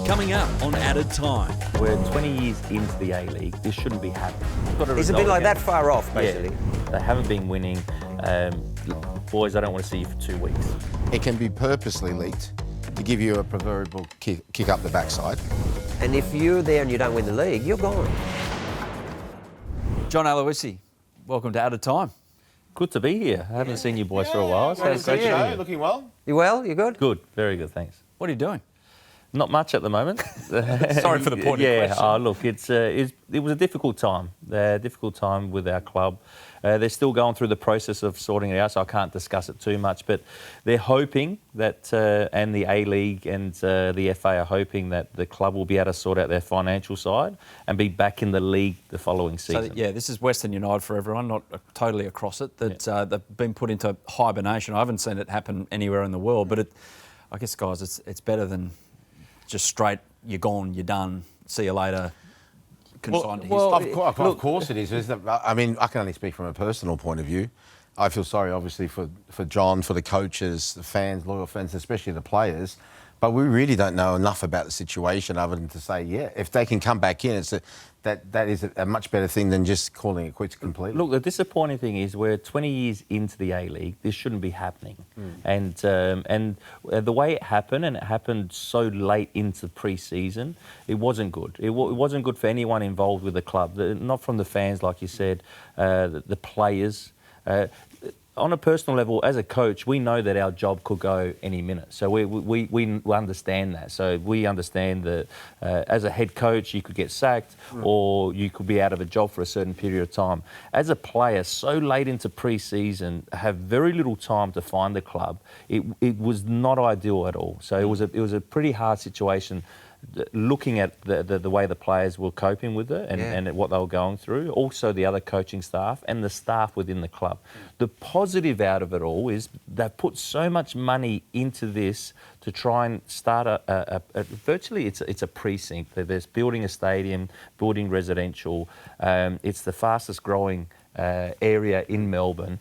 Coming up on Added Time. We're 20 years into the A-League. This shouldn't be happening. It's a bit like that far off, basically. Yeah, they haven't been winning. Boys, I don't want to see you for 2 weeks. It can be purposely leaked to give you a proverbial kick up the backside. And if you're there and you don't win the league, you're gone. John Aloisi, welcome to Added Time. Good to be here. I haven't seen you boys for a while. So it's great to be here. Looking well. You well? You good? Good, very good, thanks. What are you doing? Not much at the moment. Sorry for the pointed question. Look, it was a difficult time. Difficult time with our club. They're still going through the process of sorting it out, so I can't discuss it too much. But they're hoping that, and the A-League and the FA are hoping that the club will be able to sort out their financial side and be back in the league the following season. So, yeah, this is Western United for everyone, not totally across it. That they've been put into hibernation. I haven't seen it happen anywhere in the world, but I guess, guys, it's better than just straight, you're gone, you're done, see you later, consigned to history. Of course it is. I mean, I can only speak from a personal point of view. I feel sorry, obviously, for John, for the coaches, the fans, loyal fans, especially the players. But we really don't know enough about the situation other than to say, yeah, if they can come back in, that is a much better thing than just calling it quits completely. Look, the disappointing thing is we're 20 years into the A-League. This shouldn't be happening. And the way it happened, and it happened so late into pre-season, it wasn't good. It wasn't good for anyone involved with the club, not from the fans, like you said, the players. On a personal level, as a coach, we know that our job could go any minute. So we understand that. So we understand that as a head coach, you could get sacked or you could be out of a job for a certain period of time. As a player, so late into pre-season, have very little time to find the club. It was not ideal at all. So it was a pretty hard situation. Looking at the way the players were coping with it and what they were going through, also the other coaching staff and the staff within the club. The positive out of it all is they've put so much money into this to try and start virtually it's a precinct. There's building a stadium, building residential. It's the fastest growing area in Melbourne.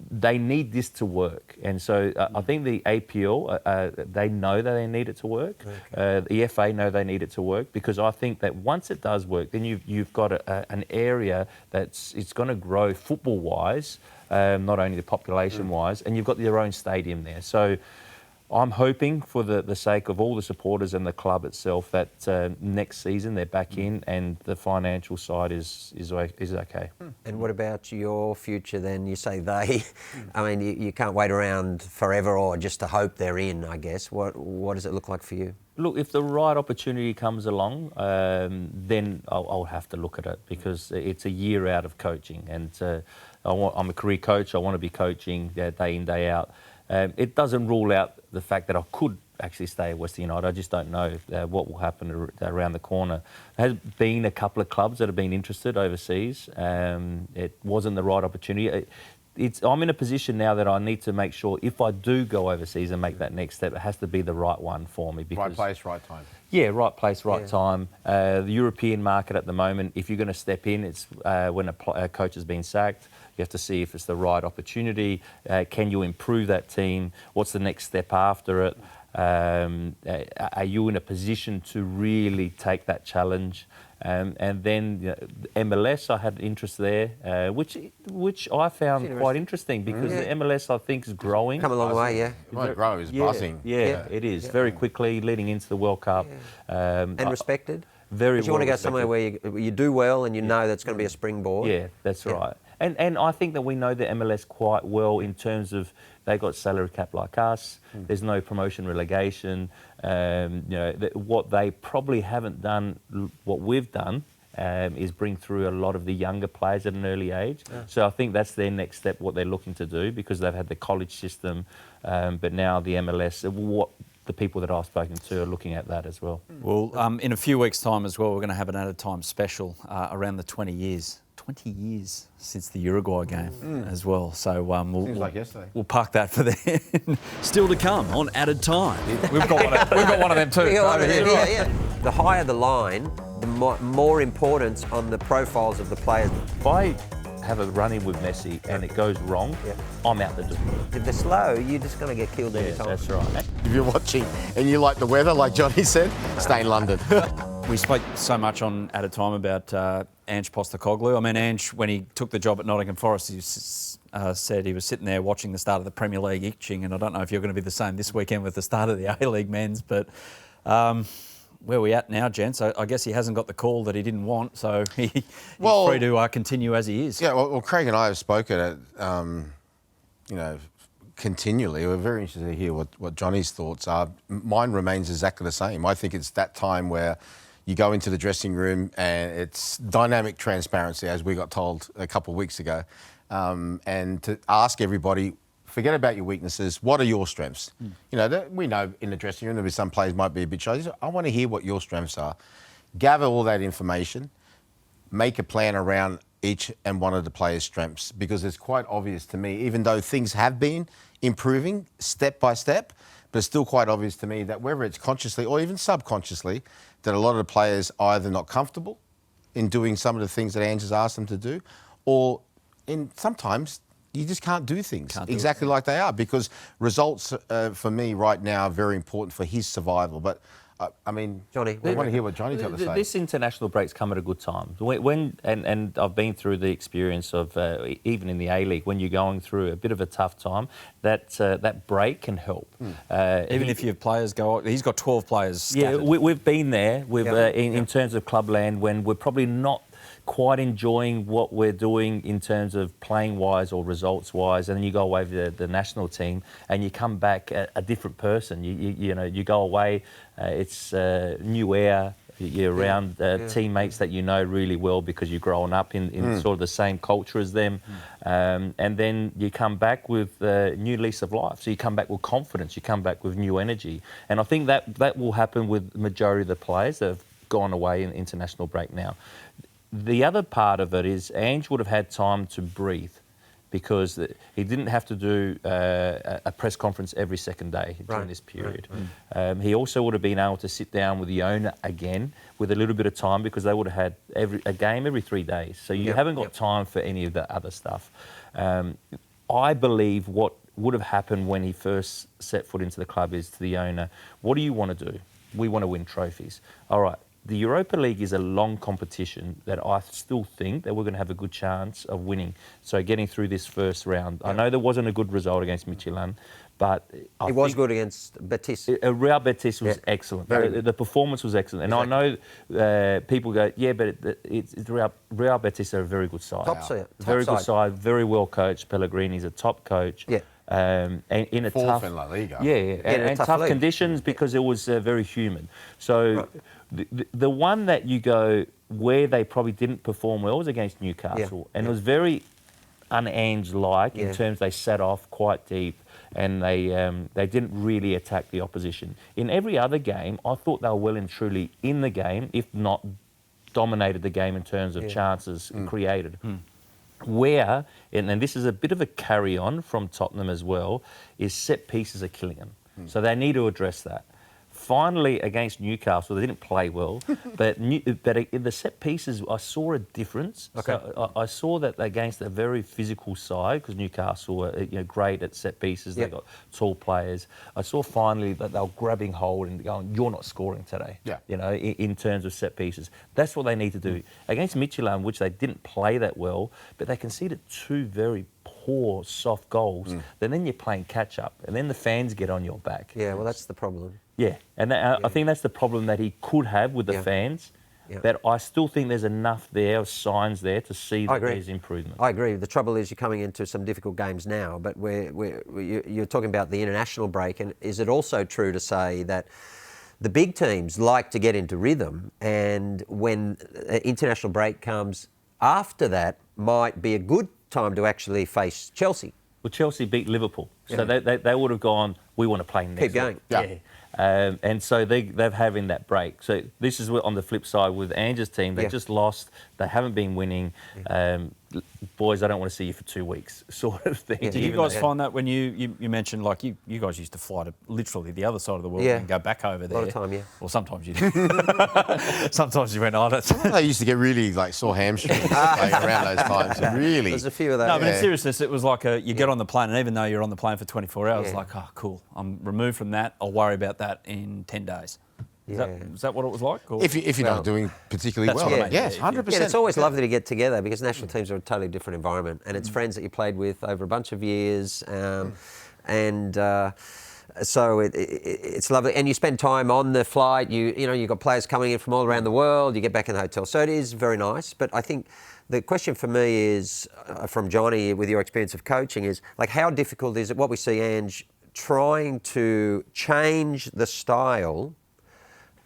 They need this to work, and so I think the APL they know that they need it to work. Okay. The FA know they need it to work, because I think that once it does work, then you've got an area it's going to grow football wise, not only the population wise, and you've got your own stadium there. So I'm hoping, for the sake of all the supporters and the club itself, that next season they're back in and the financial side is okay. And what about your future then? You say they. I mean, you can't wait around forever or just to hope they're in, I guess. What does it look like for you? Look, if the right opportunity comes along, then I'll have to look at it, because it's a year out of coaching, and I'm a career coach. I want to be coaching day in, day out. It doesn't rule out the fact that I could actually stay at Western United. I just don't know what will happen around the corner. There has been a couple of clubs that have been interested overseas. It wasn't the right opportunity. I'm in a position now that I need to make sure, if I do go overseas and make that next step, it has to be the right one for me. Because, right place, right time. Yeah, right place, right time. The European market at the moment, if you're going to step in, it's when a coach has been sacked. You have to see if it's the right opportunity. Can you improve that team? What's the next step after it? Are you in a position to really take that challenge? And then MLS, I had interest there, which I found quite interesting, because the MLS, I think, is growing. Come a long way, yeah. It might grow, it's buzzing. Yeah, it is. Very quickly, leading into the World Cup. And respected? Very well. You want to go somewhere where you do well and you know that's going to be a springboard. Yeah, that's right. And I think that we know the MLS quite well in terms of they got salary cap like us. There's no promotion relegation. What they probably haven't done, what we've done, is bring through a lot of the younger players at an early age. Yeah. So I think that's their next step, what they're looking to do, because they've had the college system, but now the MLS, what the people that I've spoken to are looking at that as well. Well, in a few weeks' time as well, we're going to have an Added Time special around the 20 years since the Uruguay game as well. So seems like yesterday. We'll park that for then. Still to come on Added Time. We've got one of them too. The higher the line, the more importance on the profiles of the players. If I have a run-in with Messi and it goes wrong, I'm out the door. If they're slow, you're just going to get killed every time. That's right. If you're watching and you like the weather, like Johnny said, stay in London. We spoke so much on At a Time about Ange Postecoglou. I mean, Ange, when he took the job at Nottingham Forest, he said he was sitting there watching the start of the Premier League itching, and I don't know if you're going to be the same this weekend with the start of the A-League men's, but where are we at now, gents? I guess he hasn't got the call that he didn't want, so he's free to continue as he is. Yeah, well, Craig and I have spoken at, continually. We're very interested to hear what Johnny's thoughts are. Mine remains exactly the same. I think it's that time where you go into the dressing room and it's dynamic transparency, as we got told a couple of weeks ago, and to ask everybody, forget about your weaknesses, what are your strengths? We know in the dressing room there'll be some players might be a bit shy. I want to hear what your strengths are. Gather all that information, make a plan around each and one of the players' strengths, because it's quite obvious to me, even though things have been improving step by step, but it's still quite obvious to me that whether it's consciously or even subconsciously, that a lot of the players are either not comfortable in doing some of the things that Ange has asked them to do, or sometimes you just can't do things exactly like they are, because results for me right now are very important for his survival. But I mean, Johnny, I want to hear what Johnny's got to say. This international break's come at a good time. And I've been through the experience of, even in the A-League, when you're going through a bit of a tough time, that break can help. Even if your players go... He's got 12 players scattered. Yeah, we've been there in terms of clubland when we're probably not quite enjoying what we're doing in terms of playing-wise or results-wise, and then you go away with the national team and you come back a different person. You go away, it's new air, you're around teammates that you know really well because you've grown up in sort of the same culture as them, and then you come back with a new lease of life. So you come back with confidence, you come back with new energy, and I think that will happen with the majority of the players that have gone away in international break now. The other part of it is Ange would have had time to breathe, because he didn't have to do a press conference every second day during this period. He also would have been able to sit down with the owner again with a little bit of time, because they would have had a game every 3 days. So you haven't got time for any of the other stuff. I believe what would have happened when he first set foot into the club is to the owner, what do you want to do? We want to win trophies. All right. The Europa League is a long competition that I still think that we're going to have a good chance of winning. So getting through this first round. I know there wasn't a good result against Midtjylland, but it was good against Betis. Real Betis was excellent. The performance was excellent. And I know people go, but it's Real Betis are a very good side. Top side. Very good side, very well coached. Pellegrini's a top coach. Yeah. And in a tough... in La Liga. And tough conditions, because it was very humid. So... The one that you go where they probably didn't perform well was against Newcastle, and it was very un-Ange-like in terms they sat off quite deep, and they didn't really attack the opposition. In every other game, I thought they were well and truly in the game, if not dominated the game in terms of chances created. Where, and this is a bit of a carry-on from Tottenham as well, is set pieces are killing them. So they need to address that. Finally, against Newcastle, they didn't play well, but in the set pieces, I saw a difference. Okay. So I saw that against a very physical side, because Newcastle were great at set pieces. They got tall players. I saw finally that they were grabbing hold and going, "You're not scoring today." In terms of set pieces, that's what they need to do against Midtjylland, which they didn't play that well, but they conceded 2 very poor, soft goals. Then you're playing catch up, and then the fans get on your back. Yeah, well, that's the problem. Yeah, and I think that's the problem that he could have with the fans. That I still think there's enough there, signs there, to see that there's improvement. I agree. The trouble is you're coming into some difficult games now, but you're talking about the international break, and is it also true to say that the big teams like to get into rhythm, and when international break comes after that, might be a good time to actually face Chelsea? Well, Chelsea beat Liverpool, so they would have gone, we want to play next Keep going. week. And so they're having that break. So this is on the flip side with Ange's team. They just lost. They haven't been winning. boys, I don't want to see you for 2 weeks, sort of thing. Yeah. Did you guys find that when you mentioned, like, you guys used to fly to literally the other side of the world and go back over there? A lot of time, yeah. Well, sometimes you did. Sometimes you went, oh, that's... They used to get really like sore hamstrings like, around those times. Really. There's a few of those. No, but in seriousness, it was like you get on the plane, and even though you're on the plane for 24 hours, like, oh, cool, I'm removed from that. I'll worry about that in 10 days. Is that what it was like? Or? If you're not doing particularly well, yes, 100%. Yeah, it's always lovely to get together because national teams are a totally different environment, and it's friends that you played with over a bunch of years, so it's lovely. And you spend time on the flight. You've got players coming in from all around the world. You get back in the hotel, so it is very nice. But I think the question for me is, from Johnny, with your experience of coaching, is like, how difficult is it? What we see Ange trying to change the style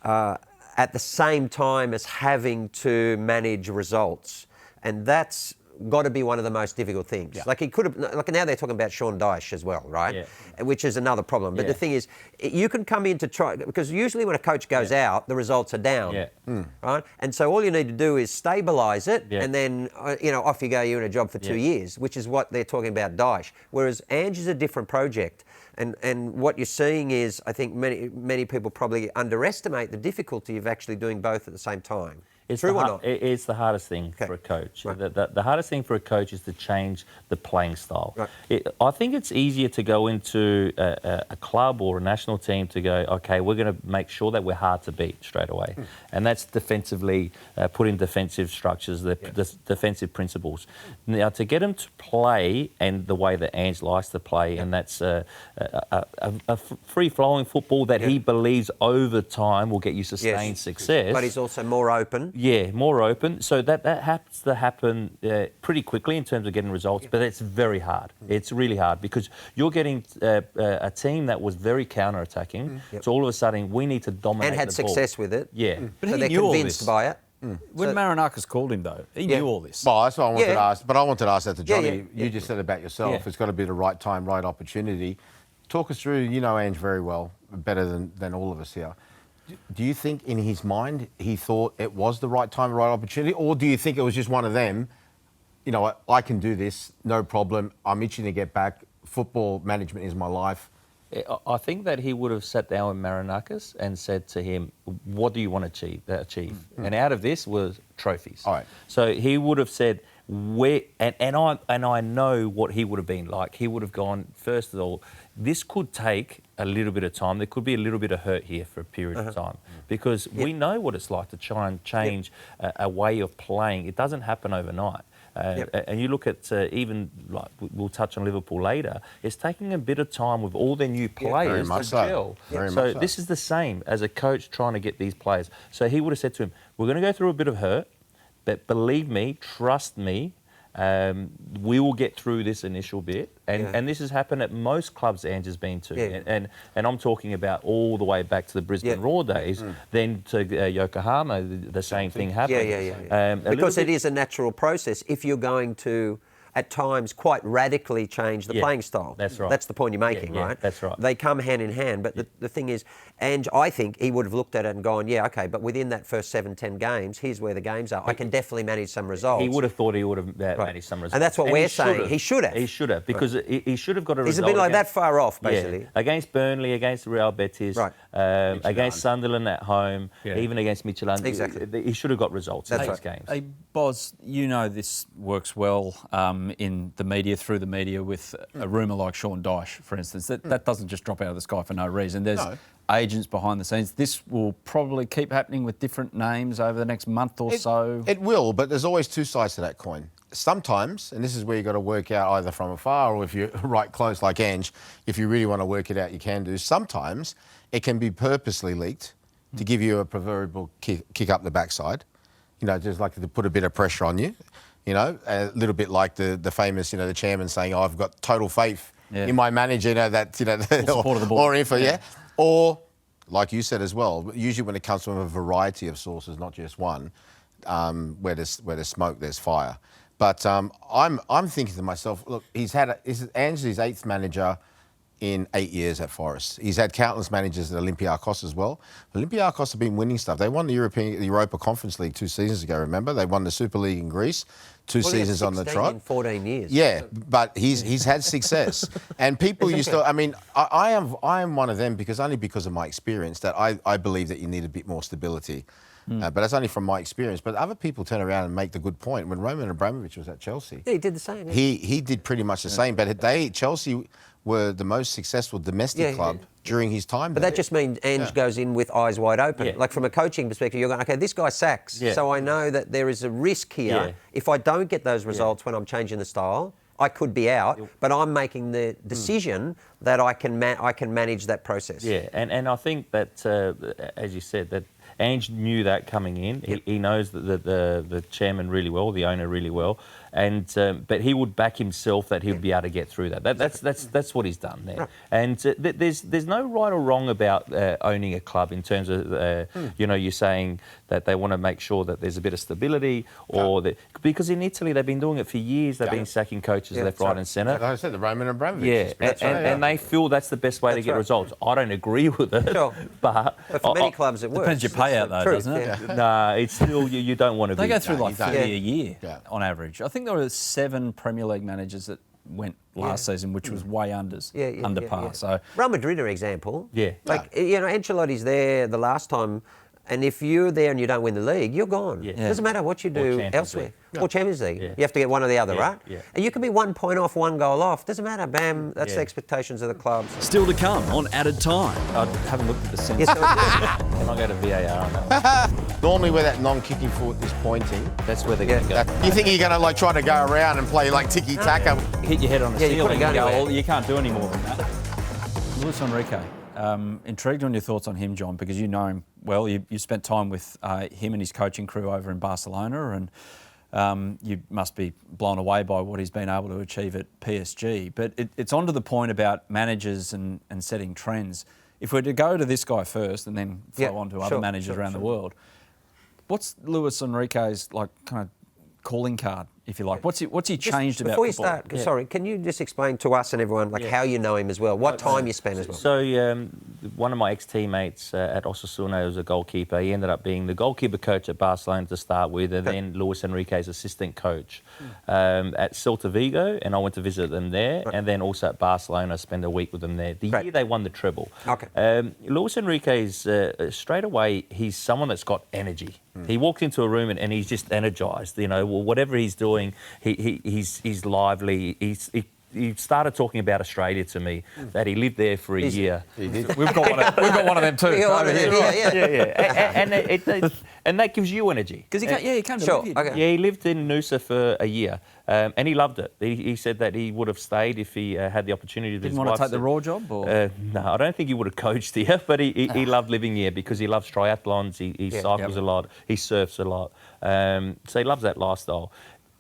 at the same time as having to manage results, and that's got to be one of the most difficult things. Like, he could have, like, now they're talking about Sean Dyche as well, right? Yeah. Which is another problem. But the thing is, you can come in to try, because usually when a coach goes out, the results are down, right? And so all you need to do is stabilise it, and then off you go. You're in a job for 2 years, which is what they're talking about Dyche. Whereas Ange is a different project. And what you're seeing is, I think many people probably underestimate the difficulty of actually doing both at the same time. It's True or not? It's the hardest thing for a coach. Right. The hardest thing for a coach is to change the playing style. Right. I think it's easier to go into a club or a national team to go, okay, we're going to make sure that we're hard to beat straight away. And that's defensively, put in defensive structures, the defensive principles. Now, to get them to play and the way that Ange likes to play, and that's a free-flowing football that he believes over time will get you sustained success. But he's also more open. Yeah, more open. So that has to happen pretty quickly in terms of getting results, but it's very hard. It's really hard because you're getting a team that was very counter-attacking. So all of a sudden, we need to dominate and had the ball. success with it. Yeah. But so he they're knew convinced all this. by it. When Marinakis called him, though, he knew all this. Well, that's what I wanted to ask. But I wanted to ask that to Johnny. You just said about yourself. It's got to be the right time, right opportunity. Talk us through, you know Ange very well, better than all of us here. Do you think in his mind he thought it was the right time, right opportunity? Or do you think it was just one of them, you know what, I can do this, no problem, I'm itching to get back, football management is my life? I think that he would have sat down with Marinakis and said to him, what do you want to achieve? And out of this was trophies. All right. So he would have said, and I know what he would have been like. He would have gone, first of all, this could take a little bit of time. There could be a little bit of hurt here for a period of time because we know what it's like to try and change a way of playing. It doesn't happen overnight. And you look at even, like, we'll touch on Liverpool later, it's taking a bit of time with all their new players to gel. So this is the same as a coach trying to get these players. So he would have said to him, we're going to go through a bit of hurt, but believe me, trust me, we will get through this initial bit. And this has happened at most clubs Ange has been to. And I'm talking about all the way back to the Brisbane Raw days, then to Yokohama, the same thing happened. Because it is a natural process if you're going to, at times, quite radically change the playing style. That's right. That's the point you're making, right? That's right. They come hand in hand, but the thing is, Ange, I think he would have looked at it and gone, yeah, okay, but within that first 7-10 games, here's where the games are. I can definitely manage some results. He would have thought he would have managed some results. And that's what we're saying. He should have. He should have, because he should have got a result. He's a bit like that far off, basically. Yeah. Against Burnley, against Real Betis, against Sunderland at home, even against Midtjylland. Exactly. He should have got results in those games. Hey, Boz, you know this works well in the media, through the media, with a rumour like Sean Dyche, for instance. That doesn't just drop out of the sky for no reason. There's agents behind the scenes. This will probably keep happening with different names over the next month or so. It will, but there's always two sides to that coin. Sometimes, and this is where you've got to work out either from afar or if you're right close like Ange, if you really want to work it out, you can do. Sometimes it can be purposely leaked to give you a proverbial kick up the backside, you know, just like to put a bit of pressure on you, you know, a little bit like the famous, you know, the chairman saying, oh, I've got total faith in my manager, you know, that, you know, or info, Or, like you said as well, usually when it comes from a variety of sources, not just one, where there's smoke, there's fire. But I'm thinking to myself, look, Ange's his 8th manager in 8 years at Forest. He's had countless managers at Olympiacos as well. Olympiacos have been winning stuff. They won the Europa Conference League 2 seasons ago, remember? They won the Super League in Greece, two seasons on the trot. In 14 years. Yeah, but he's had success. And people used to, I mean, I am one of them because of my experience that I believe that you need a bit more stability. But that's only from my experience. But other people turn around and make the good point. When Roman Abramovich was at Chelsea, yeah, he did the same. Yeah. He did pretty much the same. But Chelsea were the most successful domestic club during his time. But that just means Ange goes in with eyes wide open. Yeah. Like from a coaching perspective, you're going, okay, this guy sacks, so I know that there is a risk here. Yeah. If I don't get those results when I'm changing the style, I could be out. But I'm making the decision that I can manage that process. Yeah, and I think that, as you said, that Ange knew that coming in. He knows the chairman really well, the owner really well, and but he would back himself that he'd be able to get through that. That's what he's done there. Right. And there's no right or wrong about owning a club in terms of you're saying that they want to make sure that there's a bit of stability, or because in Italy they've been doing it for years. They've been sacking coaches left, right, and centre. Like I said, the Roman Abramovich. Yeah, and they feel that's the best way to get results. I don't agree with it, but for many clubs it works. Depends your payout though, doesn't it? Yeah. No, it's still you don't want to. They go through like 30 a year Yeah. on average. I think there were 7 Premier League managers that went last season, which was way under par. So Real Madrid are an example. Yeah. Ancelotti's there the last time, and if you're there and you don't win the league, you're gone. Yeah. It doesn't matter what you do elsewhere. Or Champions League. Yeah. You have to get one or the other, right? Yeah. And you can be 1 point off, 1 goal off. Doesn't matter. Bam. That's the expectations of the clubs. Still to come on Added Time. I haven't looked at the sense. Yes, Can I go to VAR on that one? Normally where that non-kicking foot is pointing, That's where they're going to go. you think you're going to try to go around and play like tiki-taka? Hit your head on the Yeah, you ceiling couldn't and go go, anywhere. you can't do any more than that. Luis Enrique, intrigued on your thoughts on him, John, because you know him well. You spent time with him and his coaching crew over in Barcelona, and you must be blown away by what he's been able to achieve at PSG. But it's on to the point about managers and setting trends. If we're to go to this guy first and then flow on to other managers around the world, what's Luis Enrique's kind of calling card, if you like? What's he changed about before you football? start, sorry, can you just explain to us and everyone how you know him as well? What time you spent as well? So one of my ex-teammates at Osasuna was a goalkeeper. He ended up being the goalkeeper coach at Barcelona to start with, and then Luis Enrique's assistant coach at Celta Vigo, and I went to visit them there, and then also at Barcelona, spend a week with them there. The year they won the treble. Luis Enrique's, straight away, he's someone that's got energy. He walks into a room and he's just energised. Whatever he's doing, he's lively. He started talking about Australia to me, that he lived there for a year. We've got one of them too. Over here. And that gives you energy. Because he came to live here. Okay. Yeah, he lived in Noosa for a year, and he loved it. He said that he would have stayed if he had the opportunity. Didn't want to take the raw job? Or? No, I don't think he would have coached here, but he loved living here because he loves triathlons, he cycles a lot, he surfs a lot. So he loves that lifestyle.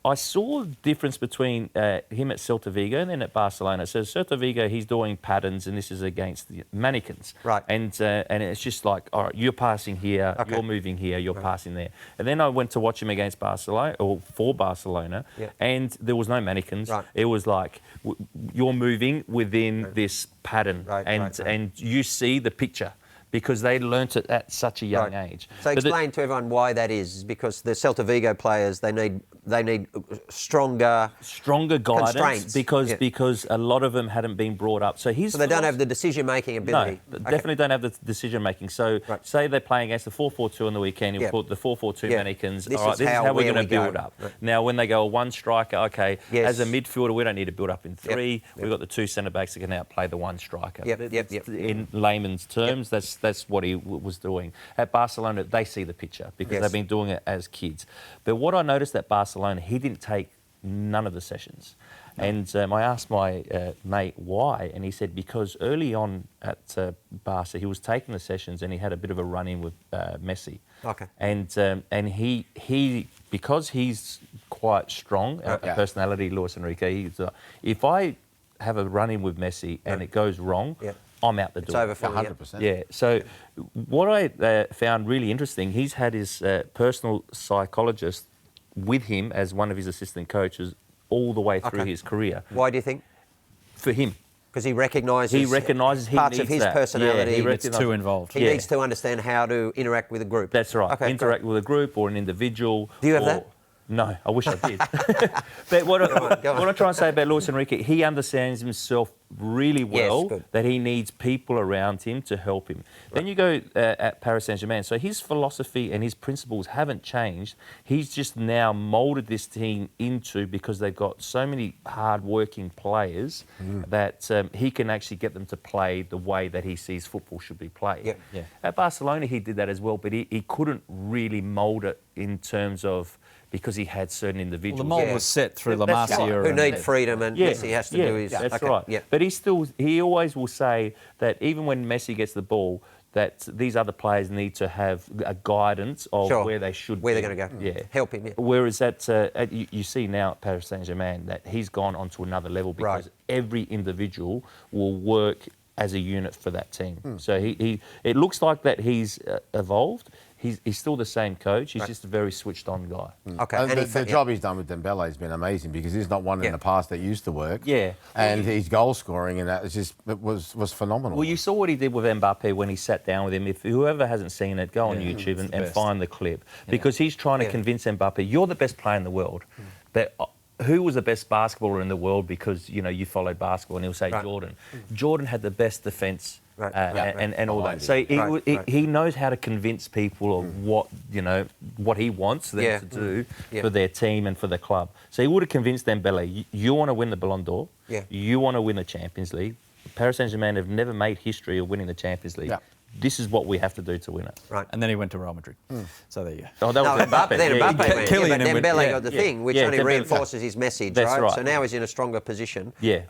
I saw the difference between him at Celta Vigo and then at Barcelona. So Celta Vigo, he's doing patterns, and this is against the mannequins. Right. And it's just like, all right, you're passing here, you're moving here, you're passing there. And then I went to watch him against Barcelona, or for Barcelona, and there was no mannequins. Right. It was like, you're moving within this pattern, and you see the picture, because they learnt it at such a young age. So explain to everyone why that is, because the Celta Vigo players, they need stronger guidance, because a lot of them hadn't been brought up. So they don't have the decision-making ability. No, definitely don't have the decision-making. So say they're playing against the 4-4-2 on the weekend, you put the 4-4-2 mannequins. All right, this is how we're going to build up. Right. Now, when they go one striker, as a midfielder, we don't need to build up in 3. We've got the 2 centre-backs that can outplay the 1 striker. In layman's terms, that's what he was doing. At Barcelona, they see the picture because they've been doing it as kids. But what I noticed at Barcelona, he didn't take none of the sessions. And I asked my mate why, and he said because early on at Barca, he was taking the sessions and he had a bit of a run-in with Messi. And he because he's quite strong, a personality, Luis Enrique, if I have a run-in with Messi and it goes wrong, I'm out the door. It's over for 100%. Yeah. So what I found really interesting, he's had his personal psychologist with him as one of his assistant coaches all the way through his career. Why do you think? For him. Because he recognises parts of his that. personality. Yeah, It's too involved. He needs to understand how to interact with a group. That's right. Okay, Interact great. with a group or an individual. Do you have that? No, I wish I did. But what I'm trying to say about Luis Enrique, he understands himself really well, good. that he needs people around him to help him. Right. Then you go at Paris Saint-Germain. So his philosophy and his principles haven't changed. He's just now moulded this team into, because they've got so many hard-working players that he can actually get them to play the way that he sees football should be played. Yeah. At Barcelona, he did that as well, but he couldn't really mould it in terms of, because he had certain individuals. Well, the mould was set through La Masia. Who need freedom, and Messi has to do his... That's right. Yeah. But he always will say that even when Messi gets the ball, that these other players need to have a guidance of where they should where be. they're going to go. Yeah. Help him, yeah. Whereas you see now at Paris Saint-Germain that he's gone onto another level, because every individual will work as a unit for that team. So it looks like that he's evolved. He's still the same coach. He's just a very switched-on guy. Okay. And the job he's done with Dembele has been amazing, because he's not one in the past that used to work. Yeah. And his goal scoring and that was phenomenal. Well, you saw what he did with Mbappe when he sat down with him. If whoever hasn't seen it, go on YouTube and find the clip, because he's trying to convince Mbappe, you're the best player in the world. But who was the best basketballer in the world, because you followed basketball, and he'll say Jordan. Jordan had the best defence. And all that. So he knows how to convince people of what he wants them to do for their team and for the club. So he would have convinced Dembele, you want to win the Ballon d'Or, you want to win the Champions League. Paris Saint-Germain have never made history of winning the Champions League. This is what we have to do to win it. Right. And then he went to Real Madrid. So there you go. Oh, that was Mbappe. Then Mbappe went. Kylian But went- Dembele got the thing, which only reinforces his message, That's right. So now he's in a stronger position. Yeah.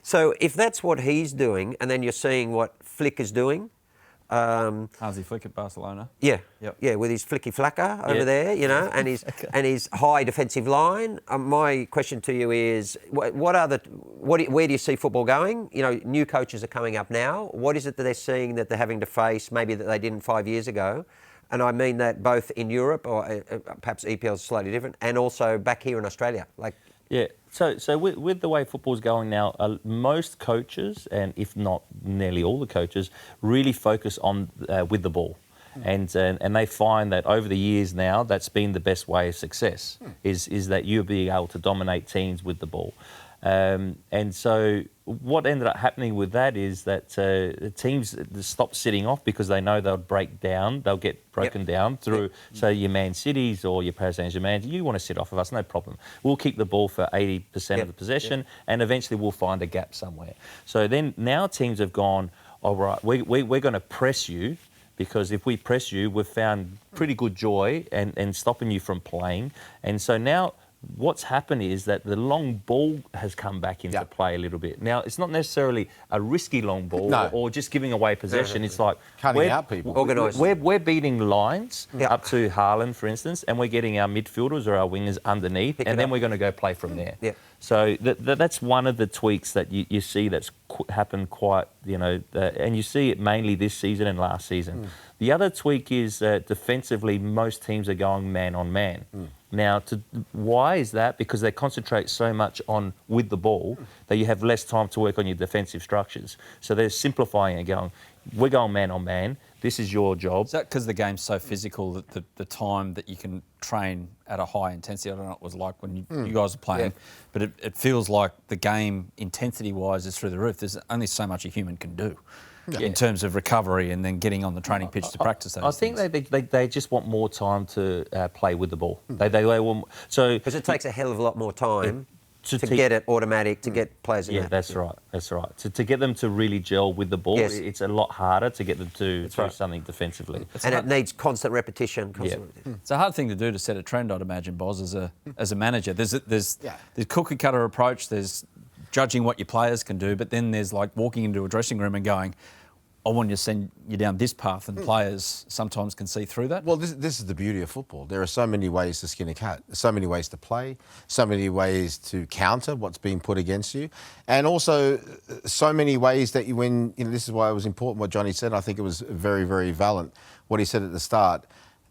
So if that's what he's doing, and then you're seeing what Flick is doing... Hansi Flick at Barcelona. Yeah, Yep. yeah, with his flicky flacker over there, and his high defensive line. My question to you is, where do you see football going? New coaches are coming up now. What is it that they're seeing that they're having to face, maybe that they didn't 5 years ago? And I mean that both in Europe, or perhaps EPL is slightly different, and also back here in Australia. Yeah. So with the way football's going now, most coaches, and if not nearly all the coaches, really focus on with the ball. And they find that over the years now, that's been the best way of success, is that you'll be able to dominate teams with the ball. And so what ended up happening with that is that teams stopped sitting off, because they know they'll get broken down through, so your Man Cities or your Paris Saint-Germain, you want to sit off of us, no problem. We'll keep the ball for 80% of the possession, and eventually we'll find a gap somewhere. So then now teams have gone, all right, we're going to press you, because if we press you, we've found pretty good joy and stopping you from playing. And so now what's happened is that the long ball has come back into play a little bit. Now, it's not necessarily a risky long ball or just giving away possession. It's like cutting out people. Organised. We're beating lines up to Haaland, for instance, and we're getting our midfielders or our wingers underneath, and then we're going to go play from there. Yeah. So that's one of the tweaks that you see that's happened quite, and you see it mainly this season and last season. The other tweak is defensively, most teams are going man on man. Now, why is that? Because they concentrate so much on with the ball that you have less time to work on your defensive structures. So they're simplifying and going, we're going man on man. This is your job. Is that because the game's so physical that the time that you can train at a high intensity, I don't know what it was like when you guys are playing, but it feels like the game intensity-wise is through the roof. There's only so much a human can do. In terms of recovery and then getting on the training pitch to practice those things. I think they just want more time to play with the ball. They want, so because it takes a hell of a lot more time to get it automatic, to get players in. Yeah, that's right. To get them to really gel with the ball, it's a lot harder to get them to do something defensively. And it needs constant repetition. It's a hard thing to do to set a trend, I'd imagine, Boz, as a manager. There's cookie cutter approach. There's judging what your players can do, but then there's like walking into a dressing room and going, I want to send you down this path, and players sometimes can see through that. Well, this is the beauty of football. There are so many ways to skin a cat, so many ways to play, so many ways to counter what's being put against you, and also so many ways that this is why it was important what Johnny said. I think it was very, very valid what he said at the start,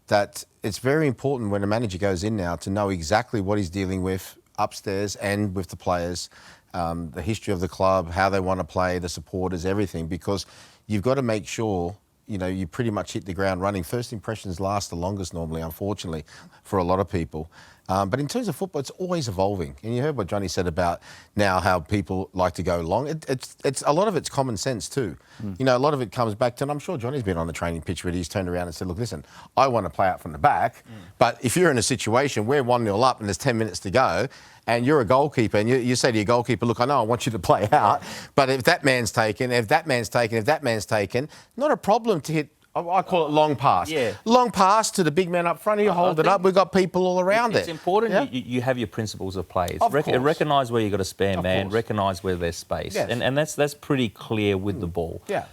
that it's very important when a manager goes in now to know exactly what he's dealing with upstairs and with the players. the history of the club, how they want to play, the supporters, everything, because you've got to make sure, you know, you pretty much hit the ground running. First impressions last the longest normally, unfortunately, for a lot of people. But in terms of football, it's always evolving. And you heard what Johnny said about now how people like to go long. It's a lot of it's common sense too. You know, a lot of it comes back to, and I'm sure Johnny's been on the training pitch where he's turned around and said, look, listen, I want to play out from the back, but if you're in a situation where 1-0 up and there's 10 minutes to go, and you're a goalkeeper, and you say to your goalkeeper, look, I know I want you to play out, but if that man's taken, not a problem to hit, I call it long pass. Yeah. Long pass to the big man up front, you hold it up, we've got people all around It's it. important you have your principles of play. Of course. Recognise where you've got a spare man, course. recognise where there's space. Yes. And that's pretty clear with the ball. Yeah.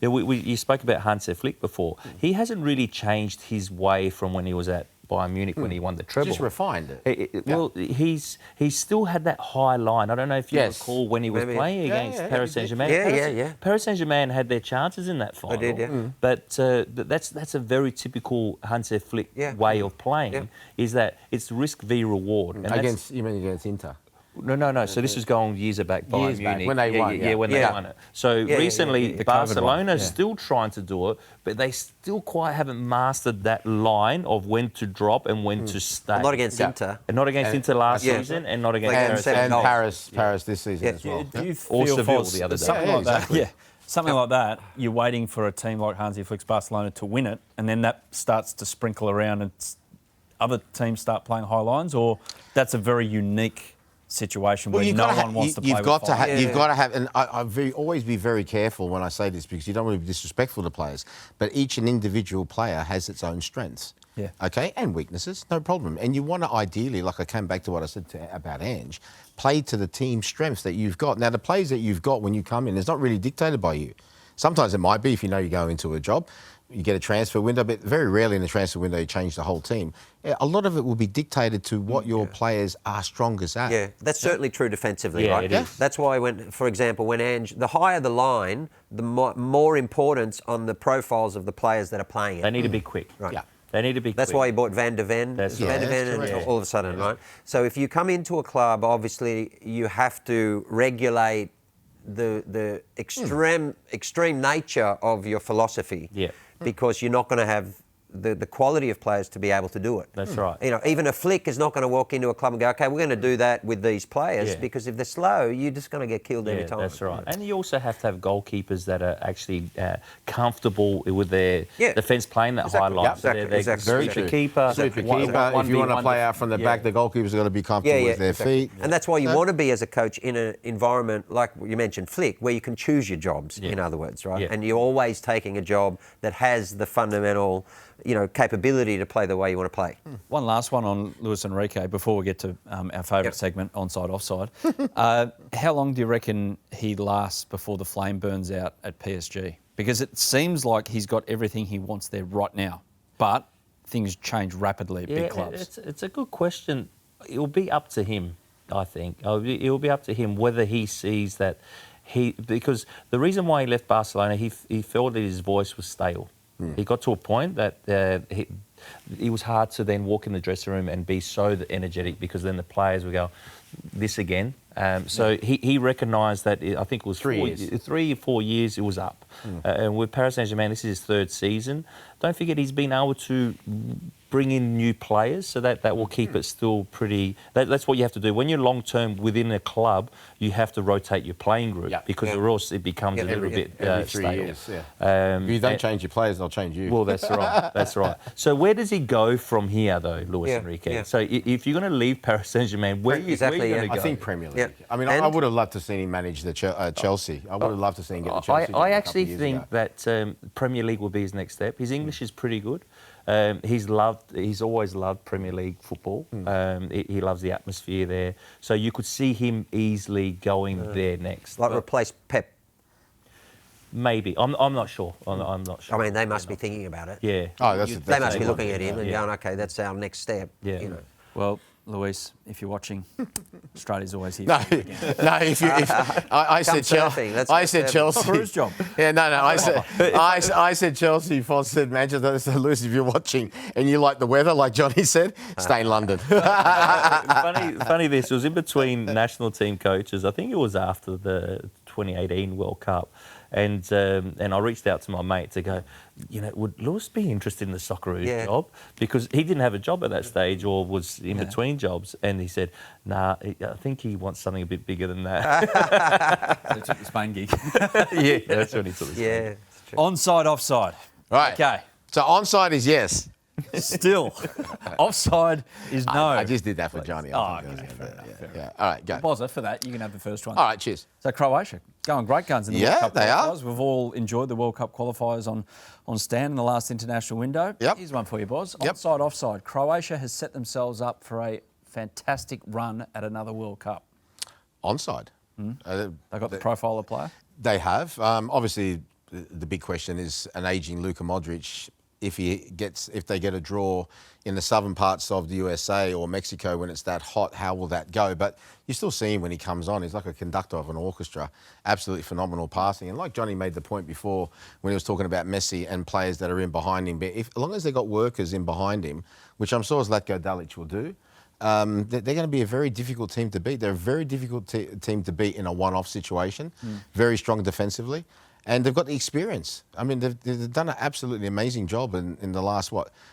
You spoke about Hansi Flick before. He hasn't really changed his way from when he was at Bayern Munich when he won the treble. Just refined it. Well, he's still had that high line. I don't know if you recall when he was playing against Paris Saint-Germain. Paris Saint-Germain had their chances in that final. They did, yeah. But that's a very typical Hansi Flick way of playing, is that it's risk v reward. And You mean against Inter? No. So this was going years back, Bayern Munich. when they won. When they won it. So recently, Barcelona is still trying to do it, but they still quite haven't mastered that line of when to drop and when to stay. Not against Inter. And not against Inter last season, and not against Paris this season as well. Do you Or feel Seville for the other day. something Yeah, like that? exactly. Yeah. Something like that, you're waiting for a team like Hansi Flick's Barcelona to win it, and then that starts to sprinkle around and other teams start playing high lines, or that's a very unique situation where no one wants to play with fire? You've got to have, and always be very careful when I say this because you don't want to be disrespectful to players, but each and individual player has its own strengths. Yeah. Okay, and weaknesses, no problem. And you want to ideally, like I came back to what I said about Ange, play to the team's strengths that you've got. Now, the plays that you've got when you come in is not really dictated by you. Sometimes it might be if you know you go into a job. You get a transfer window, but very rarely in the transfer window you change the whole team. A lot of it will be dictated to what your players are strongest at. Yeah, that's certainly true defensively, Yeah, right? it is. That's why, for example, when Ange, the higher the line, the more importance on the profiles of the players that are playing it. They need to be quick. Right. Yeah. They need to be That's quick. why he bought Van de Ven. That's Van right. de Ven, That's and correct. all of a sudden, right? So if you come into a club, obviously you have to regulate the extreme nature of your philosophy. Yeah. Because you're not going to have the quality of players to be able to do it. That's right. You know, even a Flick is not going to walk into a club and go, okay, we're going to do that with these players, because if they're slow, you're just going to get killed every time. That's right. And you also have to have goalkeepers that are actually comfortable with their defence playing that high line. Yep. Exactly. Very super true. keeper. Super keeper. If you want to play out from the back, the goalkeepers are going to be comfortable with their feet. And that's why you want to be, as a coach, in an environment like you mentioned, Flick, where you can choose your jobs, in other words, right? Yeah. And you're always taking a job that has the fundamental, capability to play the way you want to play. One last one on Luis Enrique before we get to our favourite segment, onside, offside. How long do you reckon he lasts before the flame burns out at PSG? Because it seems like he's got everything he wants there right now, but things change rapidly at big clubs. It's a good question. It will be up to him, I think. It will be up to him whether he sees that because the reason why he left Barcelona, he felt that his voice was stale. He got to a point that it was hard to then walk in the dressing room and be so energetic because then the players would go, this again. So he recognised that, I think it was 3 or 4 years, it was up. And with Paris Saint-Germain, this is his third season. Don't forget he's been able to bring in new players, so that will keep it still pretty... That's what you have to do. When you're long-term within a club, you have to rotate your playing group because or else it becomes a little bit every 3 stale. years. If you don't change your players, they'll change you. Well, that's right. That's right. So where does he go from here, though, Luis Enrique? Yeah. So if you're going to leave Paris Saint-Germain, where are you going to go? I think Premier League. Yeah. I mean, I would have loved to see him manage the Chelsea. I would have loved to see him get the Chelsea job I a actually couple of think years ago. that Premier League will be his next step. His English is pretty good. He's always loved Premier League football. He loves the atmosphere there. So you could see him easily going there next. Like replace Pep. Maybe. I'm not sure. I'm not sure. I mean, they must be thinking about it. Yeah. Oh, They must be looking at him and going, okay, that's our next step. Yeah. You know. Well, Luis, if you're watching, Australia's always here. No, for you again. no. I said surfing, let's Chelsea. I go said surfing. Chelsea. Cruise job. Yeah, no. I said Chelsea. Foz said Manchester. I said, Lewis, if you're watching and you like the weather, like Johnny said, stay in London. funny this was in between national team coaches. I think it was after the 2018 World Cup. And I reached out to my mate to go, would Lewis be interested in the Socceroos job? Because he didn't have a job at that stage or was in between jobs. And he said, nah, I think he wants something a bit bigger than that. So he took the Spain gig. Yeah, that's when he took the Spain gig. It's true. Onside, offside. Right. Okay. So onside is yes. Still, offside is no. I just did that for Johnny. Oh, I think okay, it was- fair enough, fair yeah. All right, go. Bozza, for that, you can have the first one. All right, cheers. So Croatia, going great guns in the Yeah, World Cup they are. qualifiers. We've all enjoyed the World Cup qualifiers on stand in the last international window. Yep. Here's one for you, Boz. Yep. Onside, offside. Croatia has set themselves up for a fantastic run at another World Cup. Onside. They got the profile of player. They have. Obviously, the big question is an ageing Luka Modric. If they get a draw in the southern parts of the USA or Mexico when it's that hot, how will that go? But you still see him when he comes on. He's like a conductor of an orchestra. Absolutely phenomenal passing. And like Johnny made the point before when he was talking about Messi and players that are in behind him. But as long as they've got workers in behind him, which I'm sure Zlatko Dalic will do, they're going to be a very difficult team to beat. They're a very difficult team to beat in a one-off situation. Very strong defensively. And they've got the experience. I mean, they've done an absolutely amazing job in the last,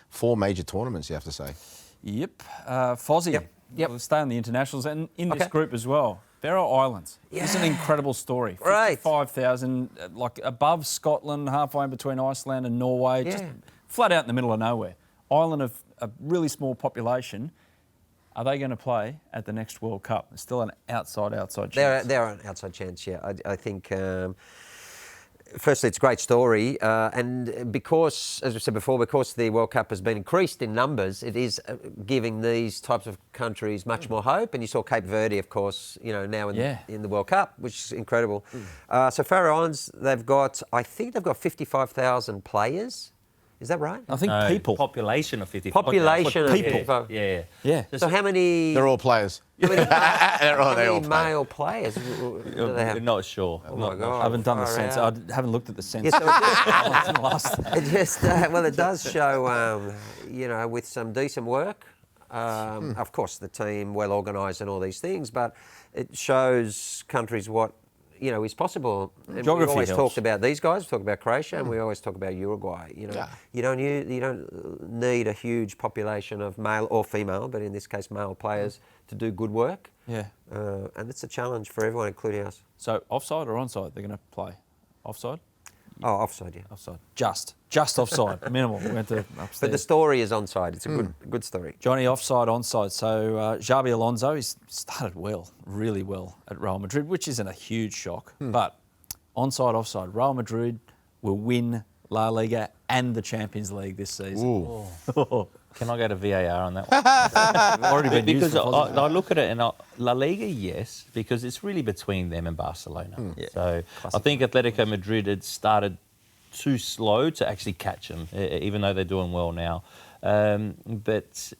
4 major tournaments, you have to say. Yep. Fozzie. Yep. We'll stay on the internationals and in this group as well. Faroe Islands. It's an incredible story. Right. 55,000, like above Scotland, halfway in between Iceland and Norway, just flat out in the middle of nowhere. Island of a really small population. Are they going to play at the next World Cup? It's still an outside chance. They're an outside chance, yeah. I think... Firstly, it's a great story, and because, as we said before, because the World Cup has been increased in numbers, it is giving these types of countries much more hope. And you saw Cape Verde, of course, now in the World Cup, which is incredible. So Faroe Islands, I think they've got 55,000 players. Is that right? I think people. Population of 50. Population of people. 55. Yeah. So how many? They're all players. How many all play. male players do they have? Not sure. Oh my God! I haven't done the Far sense. out. I haven't looked at the sense. Yes, so it just it does show, with some decent work. Of course, the team well organised and all these things, but it shows countries what is possible. And Geography we always helps. talked about these guys. We talk about Croatia, and we always talk about Uruguay. You don't need a huge population of male or female, but in this case, male players to do good work. Yeah. And it's a challenge for everyone, including us. So offside or onside? They're going to play offside. Oh, offside, yeah. Offside. Just offside. Minimal. We went to upstairs. But the story is onside. It's a good story. Johnny, offside, onside. So Xabi Alonso, he's started really well at Real Madrid, which isn't a huge shock. But onside, offside. Real Madrid will win La Liga and the Champions League this season. Can I go to VAR on that one? Already been used Because for positive. I look at it and La Liga, yes, because it's really between them and Barcelona. So I think Atletico Madrid had started too slow to actually catch them, even though they're doing well now. But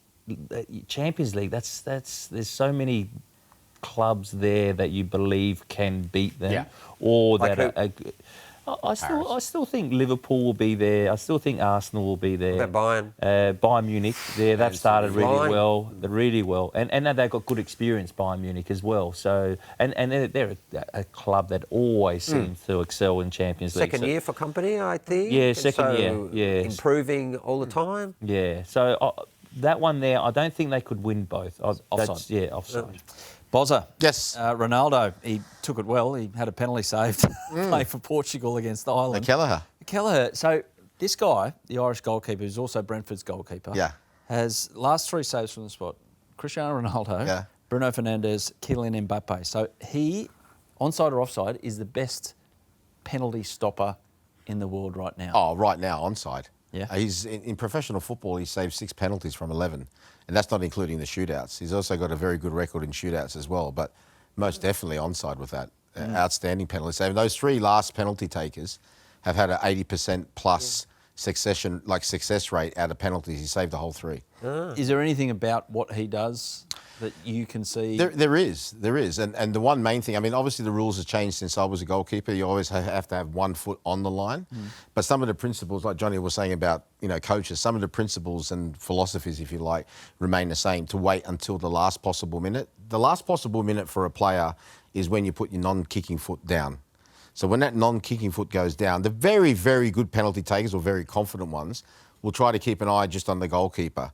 Champions League, there's so many clubs there that you believe can beat them, or Like that I still think Liverpool will be there. I still think Arsenal will be there. What about Bayern? Bayern Munich, they've started really Bayern. well. They're really well, and they've got good experience. Bayern Munich as well. So, and they're a club that always seems to excel in Champions League. Second year for company, I think. Yeah, And second year, so yeah. Improving all the time. Yeah. So that one there, I don't think they could win both. Offside. Yeah, offside. Bozza. Yes. Ronaldo, he took it well. He had a penalty saved playing for Portugal against Ireland. Kelleher. So this guy, the Irish goalkeeper, who's also Brentford's goalkeeper, has last 3 saves from the spot. Cristiano Ronaldo, Bruno Fernandes, Kylian Mbappe. So he, onside or offside, is the best penalty stopper in the world right now. Oh, right now, onside. Yeah. He's in professional football, he saved 6 penalties from 11, and that's not including the shootouts. He's also got a very good record in shootouts as well, but most definitely onside with that. Outstanding penalty save. Those 3 last penalty takers have had an 80% plus success rate out of penalties. He saved the whole 3. Is there anything about what he does that you can see? There is. And the one main thing, I mean, obviously the rules have changed since I was a goalkeeper. You always have to have 1 foot on the line. But some of the principles, like Johnny was saying about, coaches, some of the principles and philosophies, if you like, remain the same, to wait until the last possible minute. The last possible minute for a player is when you put your non-kicking foot down. So when that non-kicking foot goes down, the very, very good penalty takers or very confident ones will try to keep an eye just on the goalkeeper.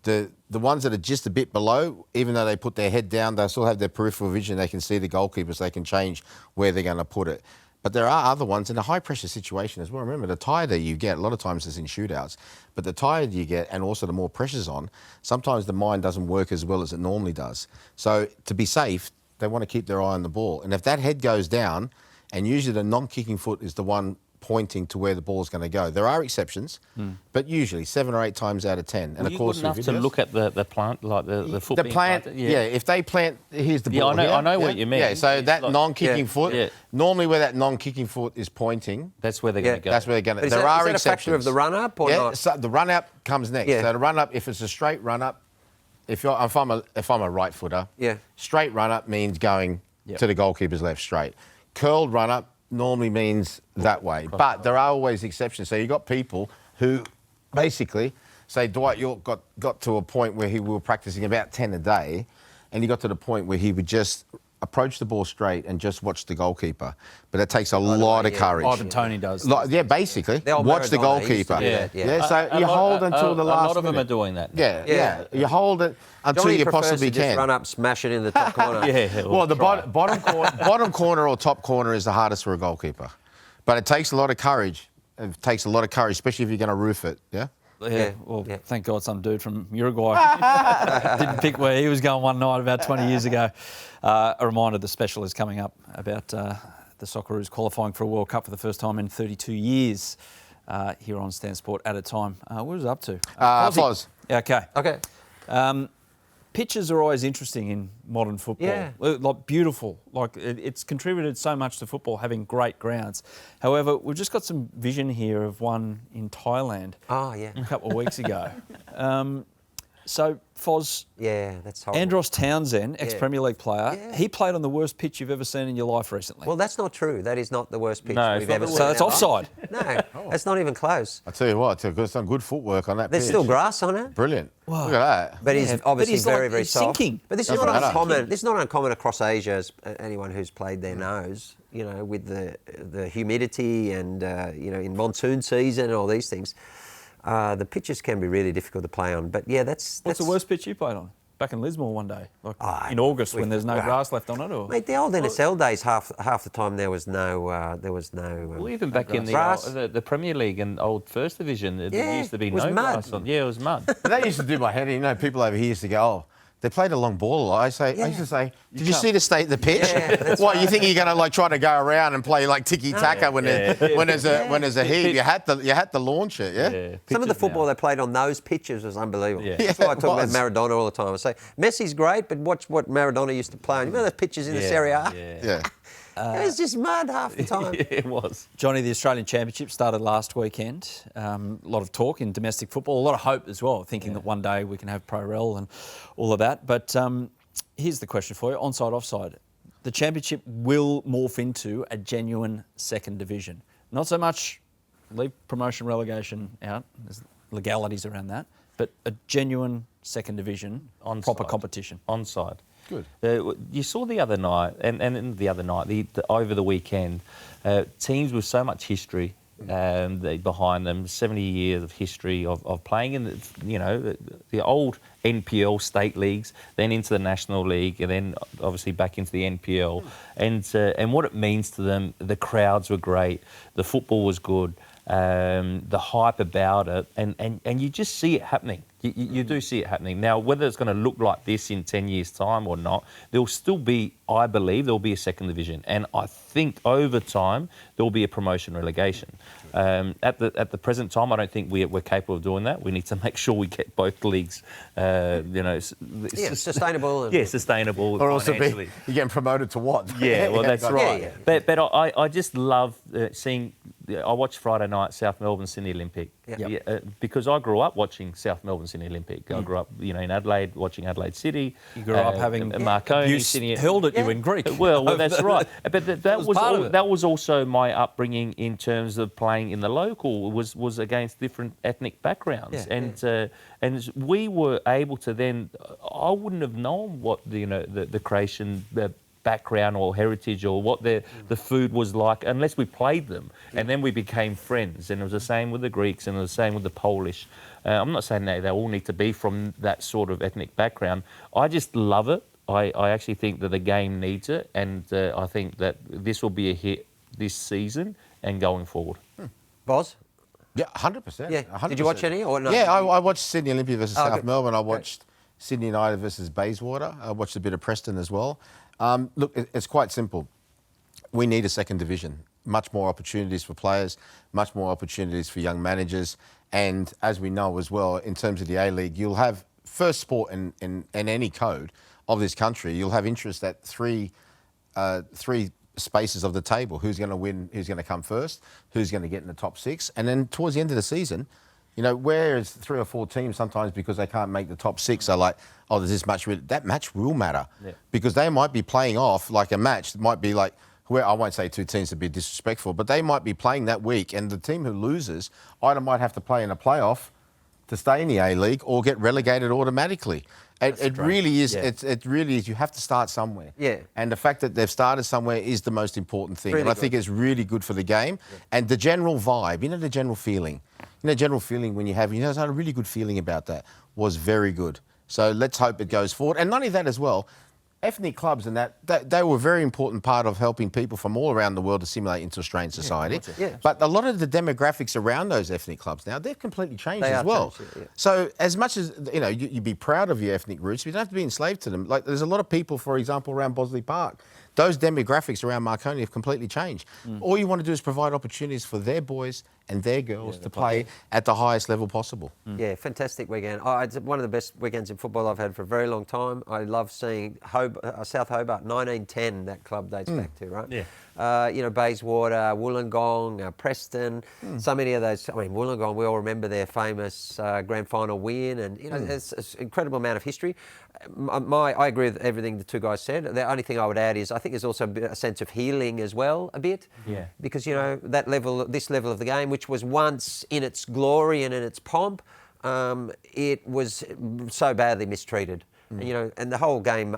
The ones that are just a bit below, even though they put their head down, they still have their peripheral vision. They can see the goalkeeper, so they can change where they're going to put it. But there are other ones in a high-pressure situation as well. Remember, the tighter you get, a lot of times it's in shootouts, but the tighter you get and also the more pressure's on, sometimes the mind doesn't work as well as it normally does. So to be safe, they want to keep their eye on the ball. And if that head goes down, and usually the non-kicking foot is the one pointing to where the ball is going to go. There are exceptions, but usually 7 or 8 times out of 10. And of course, enough to look at the plant, like the foot. The plant, if they plant, here's the ball. I know what you mean. Yeah, so that non-kicking foot, normally where that non-kicking foot is pointing, that's where they're going to go. That's where they're going to. Is that a factor of the run-up or not? So the run-up comes next. So the run-up, if it's a straight run-up, if I'm a right footer, straight run-up means going to the goalkeeper's left straight. Curled run-up normally means that way, but there are always exceptions. So you've got people who basically say Dwight York got to a point where we were practicing about 10 a day, and he got to the point where he would just approach the ball straight and just watch the goalkeeper. But it takes a lot of courage. Ivan Toney does. Basically. Watch the goalkeeper. So you hold until the last minute. A lot of them are doing that. Yeah. You hold it until you possibly can. Just run up, smash it in the top corner. Well, the bottom corner or top corner is the hardest for a goalkeeper. But it takes a lot of courage. It takes a lot of courage, especially if you're going to roof it, Thank God some dude from Uruguay didn't pick where he was going one night about 20 years ago. A reminder, the special is coming up about the Socceroos qualifying for a World Cup for the first time in 32 years here on Stan Sport at a time. What was it up to? Foz. Okay. Pitches are always interesting in modern football. Yeah. Like beautiful. Like it's contributed so much to football having great grounds. However, we've just got some vision here of one in Thailand. A couple of weeks ago. So Foz. Yeah, that's horrible. Andros Townsend, ex-Premier League player. Yeah. He played on the worst pitch you've ever seen in your life recently. Well, that's not true. That is not the worst pitch No, we've ever seen. So it's offside. No, that's not even close. I tell you what, it's some good footwork on that There's pitch. still grass on it. Brilliant. Look at that. But he's obviously very, very he's soft. sinking. But this is not uncommon. This is not uncommon across Asia, as anyone who's played there knows. With the humidity and in monsoon season and all these things, the pitches can be really difficult to play on. But that's What's the worst pitch you played on? Back in Lismore one day, in August when there's no grass left on it, or mate, the old NSL days, half the time there was no. Well, even back in the Premier League and old First Division, there used to be no grass on. Yeah, it was mud. But that used to do my head in. People over here used to go, oh, they played a long ball. I used to say, did you see the state of the pitch? Yeah, what, you think you're going to try to go around and play like tiki-taka when there's a heat? You had to launch it, yeah? Some of the football they played on those pitches was unbelievable. That's why I talk about Maradona all the time. I say, Messi's great, but watch what Maradona used to play on. You remember those pitches in the Serie A? Yeah. It was just mud half the time. It was. Johnny, the Australian Championship started last weekend. A lot of talk in domestic football, a lot of hope as well, thinking that one day we can have pro-rel and all of that. But here's the question for you, onside, offside. The Championship will morph into a genuine second division. Not so much leave promotion relegation out, there's legalities around that, but a genuine second division, proper competition. Onside. Good. You saw the other night, and the other night, over the weekend, teams with so much history behind them, 70 years of history of playing in the old NPL state leagues, then into the National League, and then obviously back into the NPL, and what it means to them. The crowds were great, the football was good, the hype about it, and you just see it happening. You do see it happening. Now, whether it's going to look like this in 10 years' time or not, there'll still be, I believe, there'll be a second division. And I think over time, there'll be a promotion relegation. At the present time, I don't think we're capable of doing that. We need to make sure we get both leagues, sustainable. Yeah, sustainable. Or also financially. you're getting promoted to what? Yeah, well, that's right. Yeah. But I just love seeing. I watched Friday night South Melbourne Sydney Olympic because I grew up watching South Melbourne Sydney Olympic. I grew up, in Adelaide watching Adelaide City. You grew up having Marconi, abuse Sydney. hurled at you in Greek. Well, that's right. But that was also my upbringing in terms of playing in the local. Was against different ethnic backgrounds, and we were able to then. I wouldn't have known what the Croatian background or heritage or what the food was like unless we played them, and then we became friends. And it was the same with the Greeks, and it was the same with the Polish. I'm not saying that they all need to be from that sort of ethnic background. I just love it. I actually think that the game needs it, and I think that this will be a hit this season and going forward. Boz? Yeah, 100%. Yeah. 100%. Did you watch any or no? Yeah, I watched Sydney Olympic versus South good. Melbourne. I watched Sydney United versus Bayswater. I watched a bit of Preston as well. Look, it's quite simple. We need a second division. Much more opportunities for players, much more opportunities for young managers. And as we know as well, in terms of the A-League, you'll have first sport in any code of this country, you'll have interest at three spaces of the table. Who's going to win, who's going to come first, who's going to get in the top six. And then towards the end of the season, whereas 3 or 4 teams sometimes because they can't make the top 6 are like, oh, there's this match. That match will matter because they might be playing off like a match that might be like, where I won't say 2 teams to be disrespectful, but they might be playing that week and the team who loses either might have to play in a playoff to stay in the A-League or get relegated automatically. It really is. Yeah. It really is. You have to start somewhere. Yeah. And the fact that they've started somewhere is the most important thing. Really and I think it's really good for the game. Yeah. And the general vibe, the general feeling. General feeling when you have, I had a really good feeling about that. Was very good. So let's hope it goes forward. And not only that as well, ethnic clubs and that they were a very important part of helping people from all around the world assimilate into Australian society. Yeah. But a lot of the demographics around those ethnic clubs now, they've completely changed as well. So as much as, you'd be proud of your ethnic roots, you don't have to be enslaved to them. Like there's a lot of people, for example, around Bosley Park. Those demographics around Marconi have completely changed. All you want to do is provide opportunities for their boys and their girls to play at the highest level possible. Yeah, fantastic weekend. It's one of the best weekends in football I've had for a very long time. I love seeing South Hobart, 1910, that club dates back to, right? Yeah. Bayswater, Wollongong, Preston, so many of those. I mean, Wollongong, we all remember their famous grand final win, and it's an incredible amount of history. I agree with everything the 2 guys said. The only thing I would add is I think there's also a sense of healing as well, a bit. Yeah. Because this level of the game, which was once in its glory and in its pomp, it was so badly mistreated. And the whole game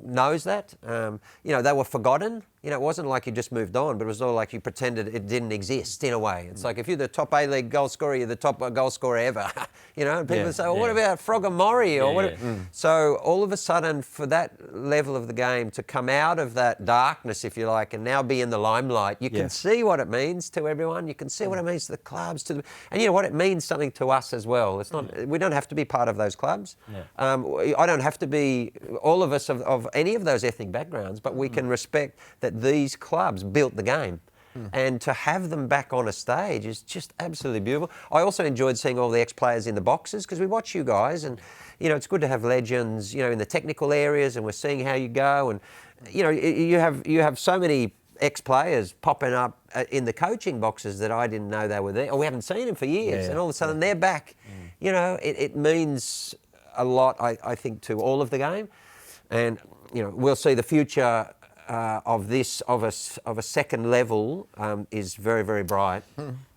knows that. They were forgotten. It wasn't like you just moved on, but it was all like you pretended it didn't exist in a way. It's like if you're the top A-League goal scorer, you're the top goal scorer ever. And people say, well, what about Frogger Murray? Or what? So all of a sudden, for that level of the game to come out of that darkness, if you like, and now be in the limelight, you can see what it means to everyone. You can see what it means to the clubs, and it means something to us as well. It's not. We don't have to be part of those clubs. I don't have to be all of us of any of those ethnic backgrounds, but we can respect that these clubs built the game. And to have them back on a stage is just absolutely beautiful. I also enjoyed seeing all the ex-players in the boxes because we watch you guys and, it's good to have legends, in the technical areas and we're seeing how you go. And, you have so many ex-players popping up in the coaching boxes that I didn't know they were there. Or we haven't seen them for years and all of a sudden they're back. It means a lot, I think, to all of the game. And, we'll see the future of a second level is very, very bright.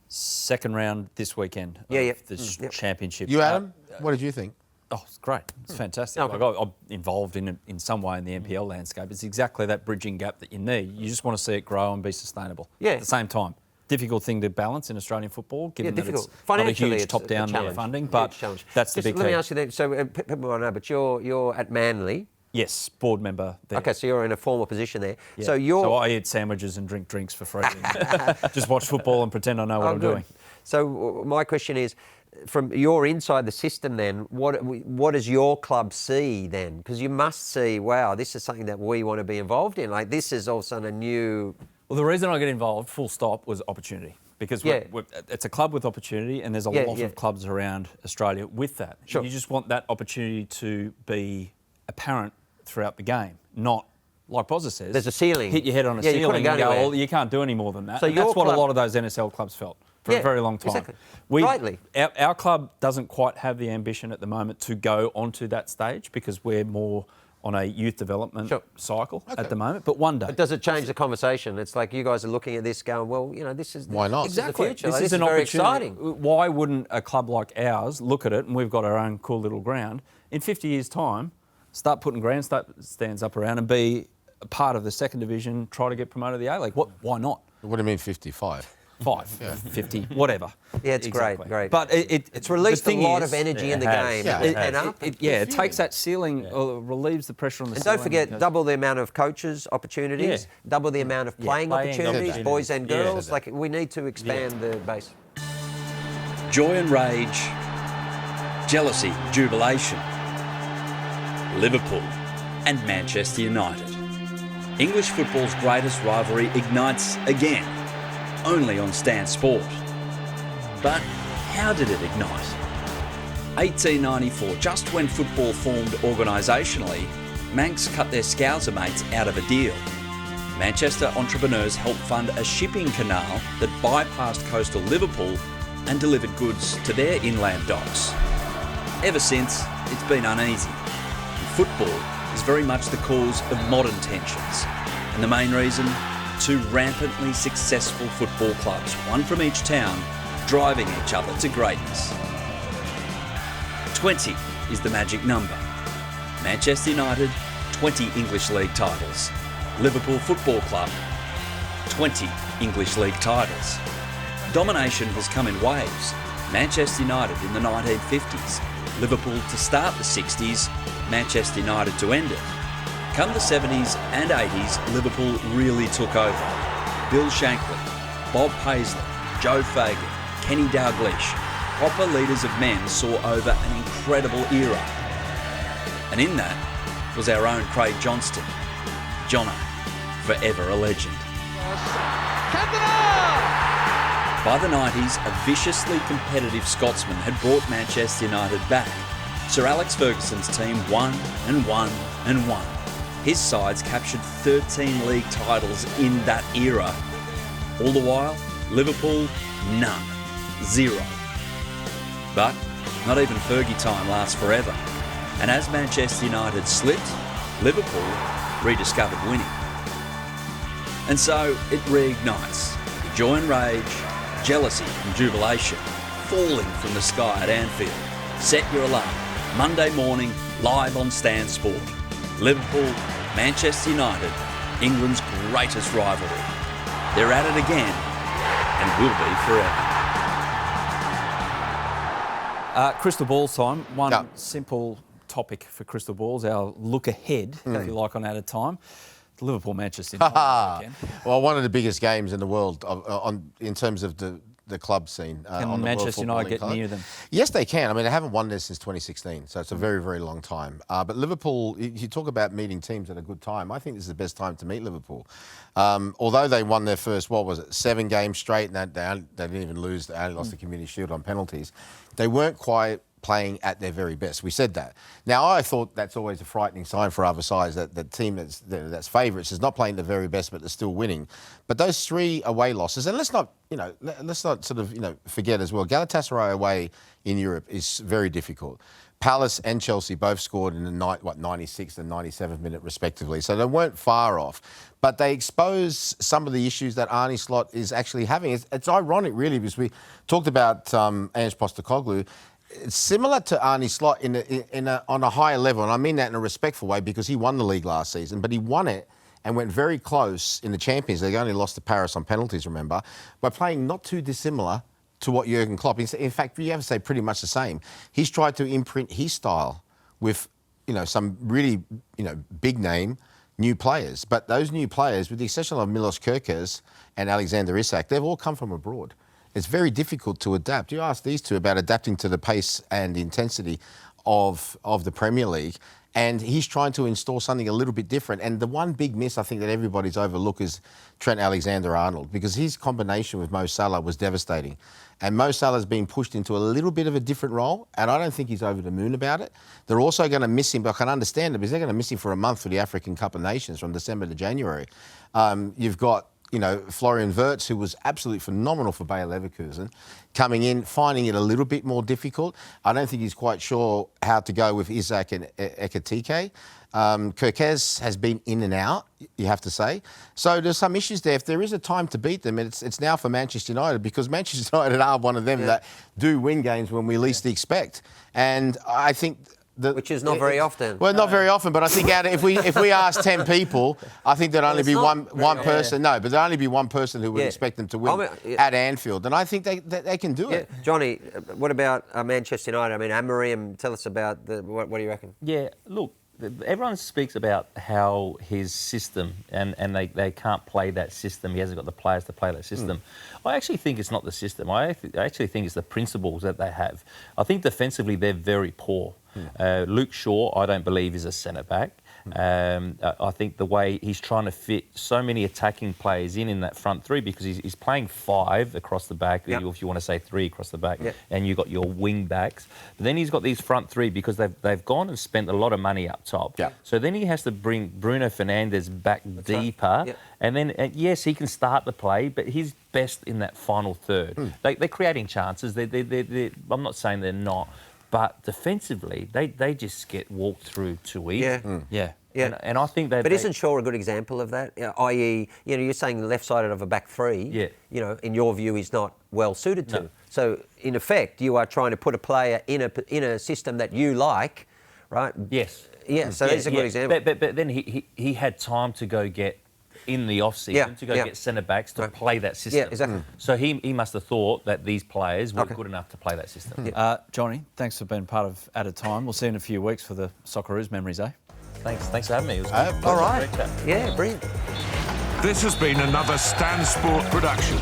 Second round this weekend of this championship. You, Adam, what did you think? Oh, it's great. It's fantastic. Okay. I'm involved in it in some way in the NPL landscape. It's exactly that bridging gap that you need. You just want to see it grow and be sustainable at the same time. Difficult thing to balance in Australian football, given that it's not a huge top-down funding, but that's the big thing. Let me ask you then, so people won't know, but you're at Manly. Yes, board member there. Okay, so you're in a formal position there. Yeah. So I eat sandwiches and drink drinks for free. And just watch football and pretend I know what I'm doing. So my question is, from your inside the system then, what does your club see then? Because you must see, wow, this is something that we want to be involved in. Like this is all of a sudden a new... Well, the reason I get involved, full stop, was opportunity. because Yeah. it's a club with opportunity, and there's a lot of clubs around Australia with that. Sure. You just want that opportunity to be apparent throughout the game, not, like Bozza says, There's a ceiling. hit your head on a Yeah, you ceiling couldn't go and go, anywhere. oh, you can't do any more than that. So And that's your what a club- lot of those NSL clubs felt for a very long time. Exactly. Rightly. Our club doesn't quite have the ambition at the moment to go onto that stage because we're more on a youth development cycle at the moment, but one day. But does it change the conversation? It's like you guys are looking at this going, well, you know, this is... Why not? This is the future. This Like, is an very opportunity. exciting. Why wouldn't a club like ours look at it, and we've got our own cool little ground, in 50 years' time, start putting grandstands up around and be a part of the second division, try to get promoted to the A-League? Why not? What do you mean 55? 50, whatever. Yeah, it's Exactly. great. But it's released a lot of energy in the game. It takes that ceiling, relieves the pressure on the And ceiling. don't forget, double the amount of coaches opportunities, double the amount of playing opportunities, boys and girls. Like, we need to expand the base. Joy and rage, jealousy, jubilation. Liverpool and Manchester United. English football's greatest rivalry ignites again, only on Stan Sport. But how did it ignite? 1894, just when football formed organisationally, Manx cut their Scouser mates out of a deal. Manchester entrepreneurs helped fund a shipping canal that bypassed coastal Liverpool and delivered goods to their inland docks. Ever since, it's been uneasy. And football is very much the cause of modern tensions. And the main reason? Two rampantly successful football clubs, one from each town, driving each other to greatness. 20 is the magic number. Manchester United, 20 English League titles. Liverpool Football Club, 20 English League titles. Domination has come in waves. Manchester United in the 1950s, Liverpool to start the 60s, Manchester United to end it. Come the 70s and 80s, Liverpool really took over. Bill Shankly, Bob Paisley, Joe Fagan, Kenny Dalglish, proper leaders of men saw over an incredible era. And in that was our own Craig Johnston. Jono, forever a legend. By the 90s, a viciously competitive Scotsman had brought Manchester United back. Sir Alex Ferguson's team won and won and won. His sides captured 13 league titles in that era. All the while, Liverpool, none. 0. But not even Fergie time lasts forever. And as Manchester United slipped, Liverpool rediscovered winning. And so it reignites. Joy and rage, jealousy and jubilation, falling from the sky at Anfield. Set your alarm. Monday morning, live on Stan Sport. Liverpool, Manchester United, England's greatest rivalry. They're at it again and will be forever. Crystal balls time. One simple topic for crystal balls, our look ahead, if you like, on At a Time. Liverpool, Manchester United. Well, one of the biggest games in the world in terms of the club scene. Can Manchester United get near them? Yes, they can. I mean, they haven't won this since 2016, so it's a very, very long time. But Liverpool, you talk about meeting teams at a good time. I think this is the best time to meet Liverpool. Although they won their first, 7 games straight, and they didn't even lose. They only lost the Community Shield on penalties. They weren't quite playing at their very best. We said that. Now, I thought that's always a frightening sign for other sides, that the team that's favourites is not playing the very best, but they're still winning. But those 3 away losses, and let's not sort of forget as well, Galatasaray away in Europe is very difficult. Palace and Chelsea both scored in the 96th and 97th minute respectively, so they weren't far off. But they expose some of the issues that Arne Slot is actually having. It's ironic, really, because we talked about Ange Postecoglou. It's similar to Arne Slot on a higher level, and I mean that in a respectful way, because he won the league last season, but he won it and went very close in the Champions League. They only lost to Paris on penalties, remember, by playing not too dissimilar to what Jurgen Klopp. In fact, you have to say pretty much the same. He's tried to imprint his style with, some really, big name new players. But those new players, with the exception of Milos Kerkez and Alexander Isak, they've all come from abroad. It's very difficult to adapt. You ask these two about adapting to the pace and intensity of the Premier League, And he's trying to install something a little bit different. And the one big miss I think that everybody's overlooked is Trent Alexander-Arnold, because his combination with Mo Salah was devastating. And Mo Salah's been pushed into a little bit of a different role, and I don't think he's over the moon about it. They're also going to miss him, but I can understand it, because they're going to miss him for a month for the African Cup of Nations from December to January. You've got, Florian Wirtz, who was absolutely phenomenal for Bayer Leverkusen, coming in, finding it a little bit more difficult. I don't think he's quite sure how to go with Isaac and Ekitike. Kirkez has been in and out, you have to say. So there's some issues there. If there is a time to beat them, it's now for Manchester United, because Manchester United are one of them that do win games when we least expect. And I think... Which is not very often. Well, not very often, but I think if we ask 10 people, I think there'd only be one person. No, but there'd only be one person who would expect them to win at Anfield, and I think they can do it. Johnny, what about Manchester United? I mean, Amorim, tell us about what do you reckon? Yeah, look, everyone speaks about how his system, and they can't play that system. He hasn't got the players to play that system. I actually think it's not the system. I actually think it's the principles that they have. I think defensively they're very poor. Luke Shaw, I don't believe, is a centre-back. I think the way he's trying to fit so many attacking players in that front three, because he's playing 5 across the back, if you want to say 3 across the back, and you've got your wing backs. But then he's got these front 3 because they've gone and spent a lot of money up top. So then he has to bring Bruno Fernandes back deeper. And then, yes, he can start the play, but he's best in that final third. They're creating chances. I'm not saying they're not. But defensively, they just get walked through too easy. And I think that. But isn't Shaw a good example of that? I.e., you're saying the left-sided of a back 3. In your view, he's not well suited to. So in effect, you are trying to put a player in a system that you like, right? Yes. Yeah. So that's a good example. But then he had time to go get in the off-season to go get centre-backs to play that system. Yeah, exactly. So he must have thought that these players were good enough to play that system. Johnny, thanks for being part of At a Time. We'll see you in a few weeks for the Socceroos memories, eh? Thanks for having me. It was all right. Yeah, brilliant. This has been another Stan Sport production.